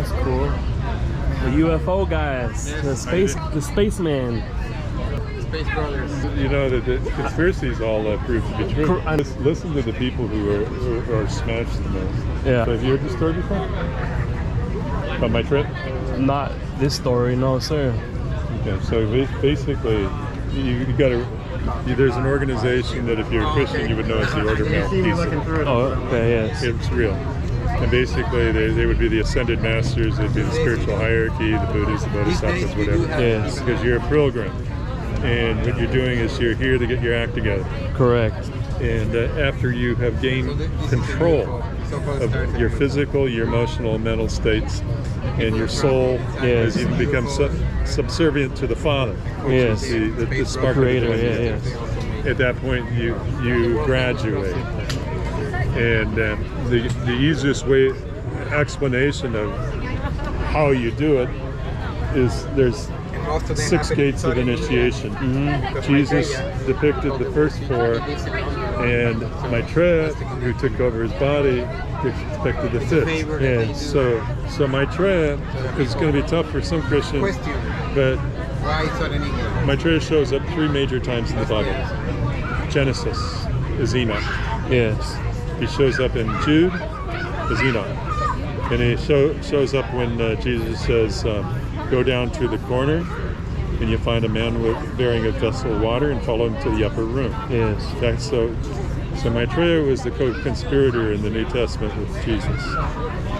That's cool. The UFO guys, the spaceman. Space Brothers. You know that the conspiracies all prove to be true. Listen to the people who are smashed the most. Yeah. So have you heard the story before? About my trip? Not this story, no sir. Okay, so basically, you got to. There's an organization that if you're a Christian, you would know it's the Order of Melchizedek. Oh, okay, yes. It's real. And basically, they would be the ascended masters. They'd be the spiritual hierarchy, the Buddhas, the Bodhisattvas, whatever. Yes. Because you're a pilgrim. And what you're doing is you're here to get your act together. Correct. And after you have gained control of your physical, your emotional, mental states, and your soul has even become subservient to the Father, which is the spark Creator, of the At that point, you graduate. And the easiest way explanation of how you do it is there's 6 gates of initiation. Jesus depicted the first 4, and Maitreya, who took over his body, depicted the 5th. And so Maitreya is going to be tough for some Christians, but Maitreya shows up 3 major times in the Bible. Genesis is Enoch. Yes. He shows up in Jude as Enoch. And he shows up when Jesus says, go down to the corner and you find a man bearing a vessel of water and follow him to the upper room. Yes. Okay, so Maitreya was the co-conspirator in the New Testament with Jesus.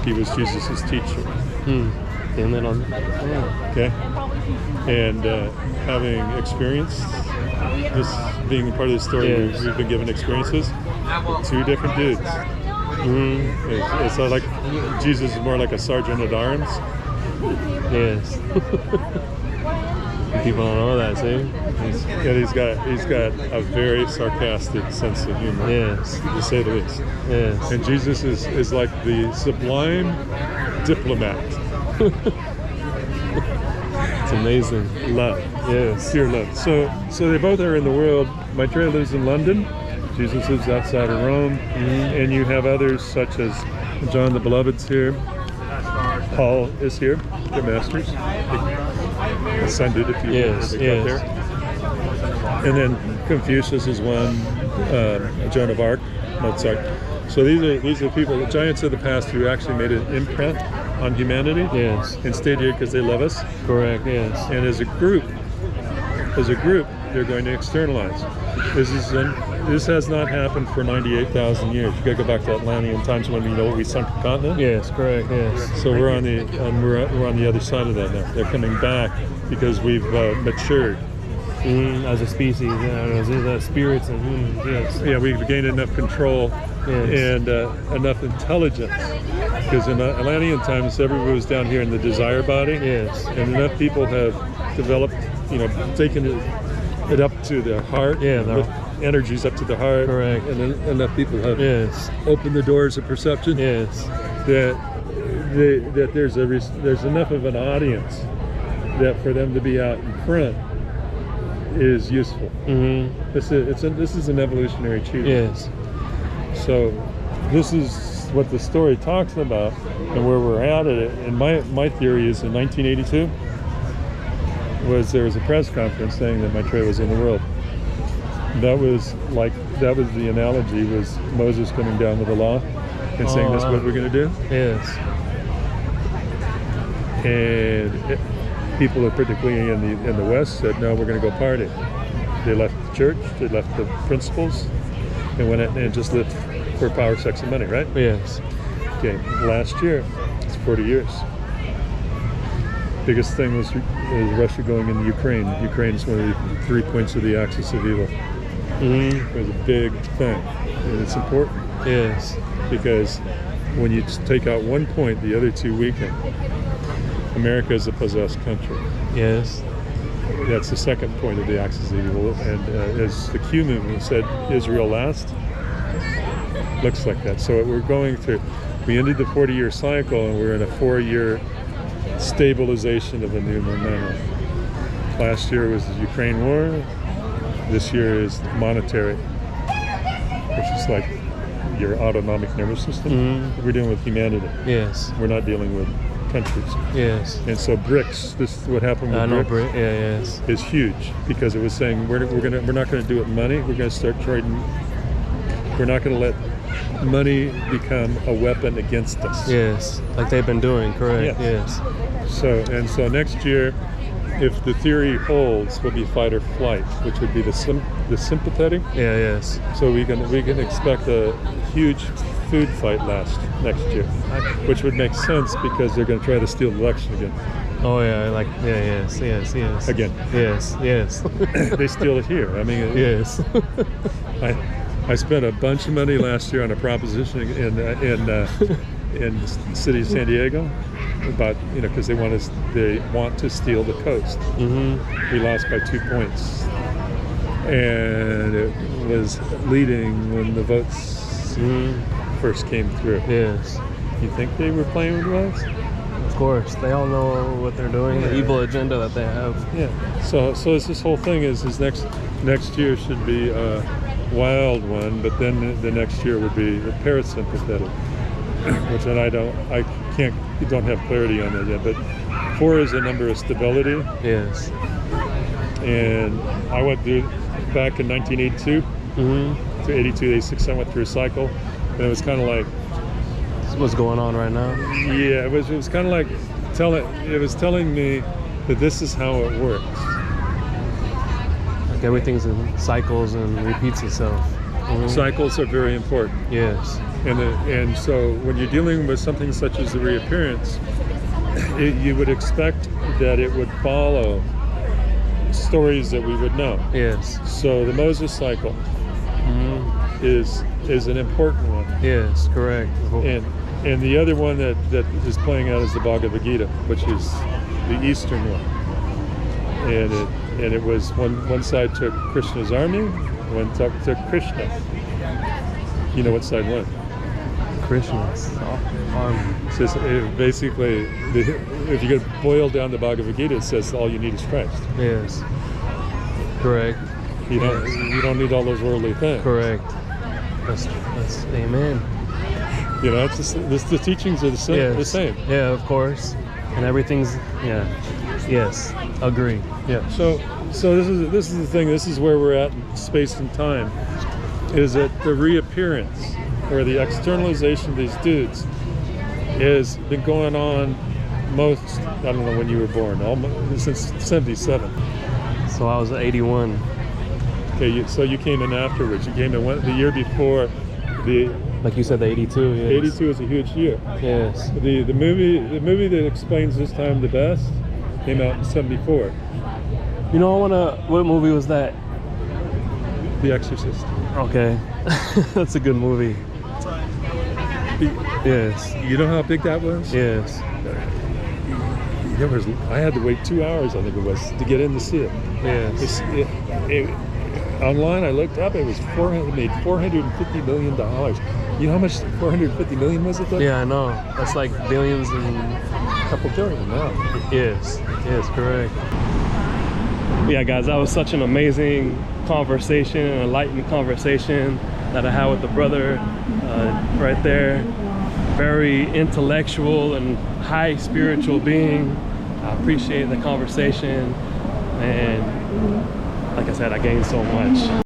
He was Jesus' teacher. And then on. Okay. And having experienced this, being part of the story, we've been given experiences with 2 different dudes. It's like Jesus is more like a sergeant at arms. Yes. People don't know that, see? He's got a very sarcastic sense of humor. Yes. To say the least. Yes. And Jesus is like the sublime diplomat. It's amazing. Love. Yes. Pure love. So they both are in the world. Maitreya lives in London. Jesus lives outside of Rome. And you have others such as John the Beloved's here. Paul is here. The masters. Ascended, if you will. Got there. And then Confucius is one. Joan of Arc, Mozart. So these are people, the giants of the past, who actually made an imprint on humanity. Yes. And stayed here because they love us. Correct. Yes. And as a group, they're going to externalize. This has not happened for 98,000 years. You got to go back to Atlantean times when we sunk a continent. Yes, correct. Yes. So we're on the other side of that now. They're coming back because we've matured as a species, as spirits and humans. Yes. Yeah, we've gained enough control and enough intelligence. Because in Atlantean times, everybody was down here in the desire body. Yes. And enough people have developed, taken it up to their heart. Yeah. The energies up to the heart. Correct. And enough people have opened the doors of perception. Yes. That there's enough of an audience that for them to be out in front is useful. This is an evolutionary achievement. Yes. So this is what the story talks about and where we're at it. And my theory is in 1982 there was a press conference saying that Maitreya was in the world. That was the analogy was Moses coming down with the law and saying this is what we're going to do. Yes. And people, particularly in the West, said no, we're going to go party. They left the church, they left the principles, and went out and just lived for power, sex, and money, right? Yes. Okay. Last year, it's 40 years. Biggest thing was Russia going into Ukraine. Ukraine is one of the 3 points of the axis of evil. It was a big thing, and it's important. Yes. Because when you take out one point, the other 2 weaken. America is a possessed country. Yes. That's the second point of the axis of evil. And as the Q movement said, Israel last. Looks like that. So we're going through. We ended the 40-year cycle, and we're in a 4-year stabilization of a new momentum. Last year was the Ukraine war. This year is monetary, which is like your autonomic nervous system. We're dealing with humanity. Yes. We're not dealing with countries. Yes. And so BRICS, this is what happened with I know. BRICS, Yes. is huge because it was saying we're not going to do it in money. We're going to start trading. We're not going to let money become a weapon against us. Yes. Like they've been doing. Correct. Yes. Yes. So next year, if the theory holds, will be fight or flight, which would be the sympathetic. Yeah. Yes. So we can expect a huge food fight next year, which would make sense because they're going to try to steal the election again. Oh yeah. Like yeah. Yes. Again. Yes. Yes. They steal it here. I mean, Yes. I spent a bunch of money last year on a proposition in the city of San Diego about because they want to steal the coast. Mm-hmm. We lost by 2 points, and it was leading when the votes first came through. Yes. You think they were playing with us? Of course. They all know what they're doing. The evil agenda that they have. Yeah. So it's this whole thing is next year should be a wild one, but then the next year would be the parasympathetic, which I don't have clarity on that yet. But 4 is a number of stability. Yes. And I went through back in 1982 to 82, 86. I went through a cycle, and it was kind of like What's going on right now? yeah, it was kind of like telling me that this is how it works. Like everything's in cycles and repeats itself. Cycles are very important. Yes. And so when you're dealing with something such as the reappearance, you would expect that it would follow stories that we would know. Yes. So the Moses cycle is an important one. Yes, correct. And the other one that is playing out is the Bhagavad Gita, which is the Eastern one. And it was one side took Krishna's army, one took Krishna. You know what side won? Krishna's army. Says basically, if you could boil down the Bhagavad Gita, it says all you need is Christ. Yes. Correct. You don't need all those worldly things. Correct. That's amen. It's just, the teachings are the same. Yes. The same. Yeah, of course. And everything's yes. Agree. Yeah. So this is the thing. This is where we're at in space and time. Is that the reappearance or the externalization of these dudes has been going on I don't know when you were born, almost since 77. So I was 81. Okay, so you came in afterwards. You came in the year before. Like you said, the 82. Yes. 82 is a huge year. Yes. The movie that explains this time the best came out in 74. What movie was that? The Exorcist. Okay. That's a good movie. Yes. You know how big that was? Yes. I had to wait 2 hours, I think it was, to get in to see it. Yes. Online, I looked up. It made $450 million. You know how much 450 million was it? Yeah, I know. That's like billions and a couple billion now. Yes. Yes, correct. Yeah, guys, that was such an amazing conversation, an enlightening conversation that I had with the brother right there. Very intellectual and high spiritual being. I appreciate the conversation, and like I said, I gained so much.